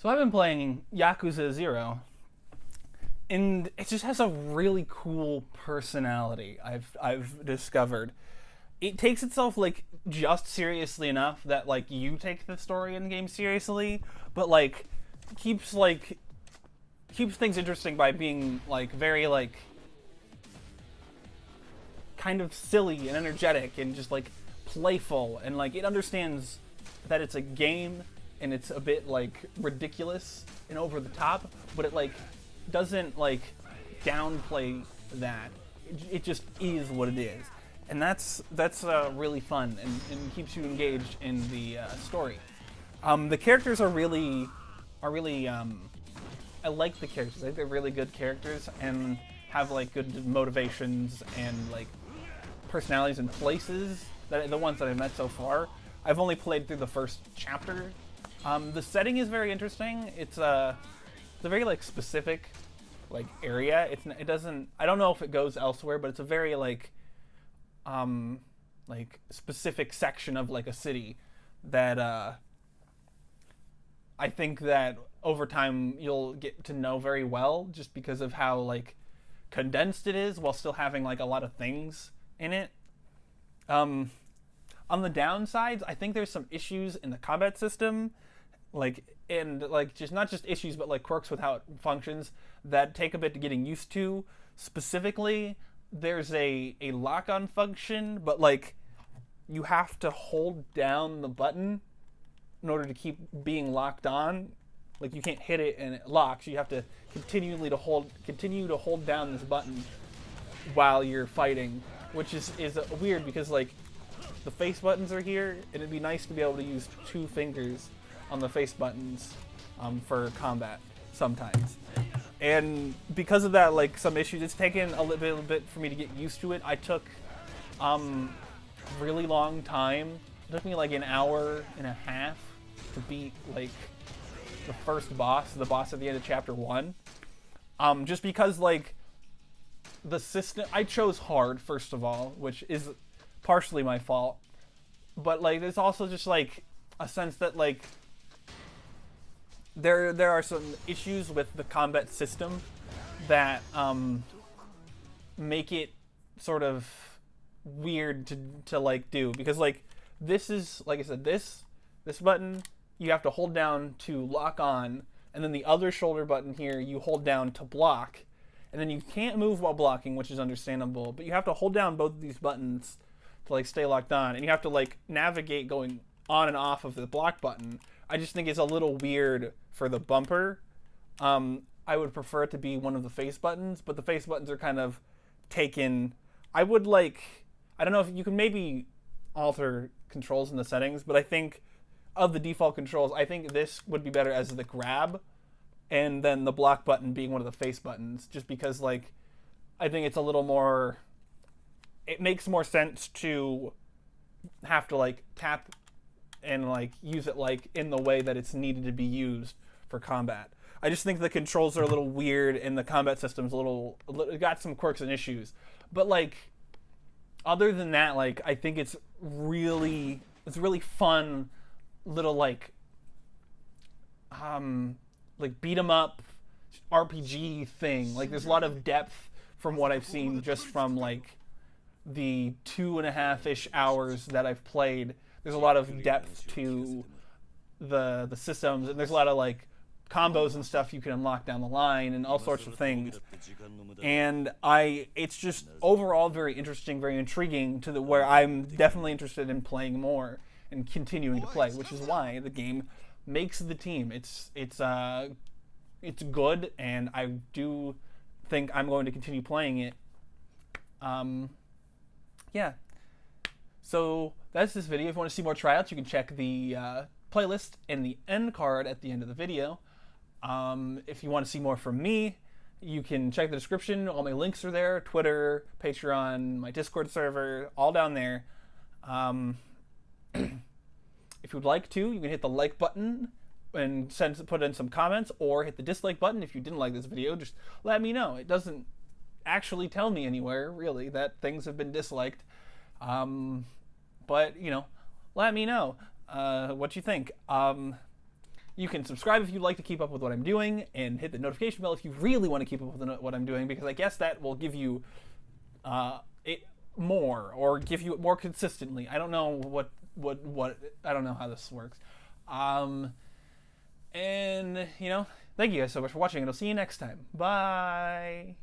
So I've been playing Yakuza 0, and it just has a really cool personality. I've discovered. It takes itself like just seriously enough that like you take the story in the game seriously, but like keeps like keeps things interesting by being like very like kind of silly and energetic and just like playful, and like it understands that it's a game and it's a bit like ridiculous and over the top, but it like doesn't like downplay that. It just is what it is, and that's really fun and keeps you engaged in the story. The characters are really I like the characters. I think they're really good characters and have like good motivations and like personalities and places. That the ones that I've met so far. I've only played through the first chapter. The setting is very interesting. It's a very like specific like area. It doesn't. I don't know if it goes elsewhere, but it's a very like specific section of like a city that I think that over time you'll get to know very well, just because of how like condensed it is while still having like a lot of things in it. On the downsides, I think there's some issues in the combat system, just not just issues, but like quirks with how it functions that take a bit to getting used to. Specifically, there's a lock-on function, but like you have to hold down the button in order to keep being locked on. Like you can't hit it and it locks. You have to continue to hold down this button while you're fighting, which is weird because like the face buttons are here, and it'd be nice to be able to use two fingers on the face buttons for combat sometimes. And because of that, like some issues, it's taken a little bit for me to get used to it. I took really long time. It took me like an hour and a half to beat like the first boss, the boss at the end of chapter 1. Just because like the system, I chose hard first of all, which is partially my fault, but like there's also just like a sense that like there are some issues with the combat system that make it sort of weird to like do, because like this is, like I said, this button you have to hold down to lock on, and then the other shoulder button here you hold down to block, and then you can't move while blocking, which is understandable, but you have to hold down both of these buttons to like stay locked on, and you have to like navigate going on and off of the block button. I just think it's a little weird for the bumper. I would prefer it to be one of the face buttons, but the face buttons are kind of taken. I don't know if you can maybe alter controls in the settings, but I think of the default controls, I think this would be better as the grab, and then the block button being one of the face buttons, just because like I think it's a little more, it makes more sense to have to like tap and like use it like in the way that it's needed to be used for combat. I just think the controls are a little weird and the combat system's it got some quirks and issues. But like other than that, like I think it's really fun little like beat 'em up RPG thing. Like there's a lot of depth from what I've seen just from like the 2.5-ish hours that I've played. There's a lot of depth to the systems, and there's a lot of like combos and stuff you can unlock down the line and all sorts of things. And it's just overall very interesting, very intriguing to where I'm definitely interested in playing more and continuing to play, which is why the game makes the team. It's good, and I do think I'm going to continue playing it. Yeah. So that's this video. If you want to see more tryouts, you can check the playlist and the end card at the end of the video. If you want to see more from me, you can check the description. All my links are there. Twitter, Patreon, my Discord server, all down there. If you would like to, you can hit the like button and put in some comments, or hit the dislike button if you didn't like this video. Just let me know. It doesn't actually tell me anywhere, really, that things have been disliked. But, you know, let me know what you think. You can subscribe if you'd like to keep up with what I'm doing, and hit the notification bell if you really want to keep up with what I'm doing, because I guess that will give you more, or give you it more consistently. I don't know what I don't know how this works. And, thank you guys so much for watching, and I'll see you next time. Bye!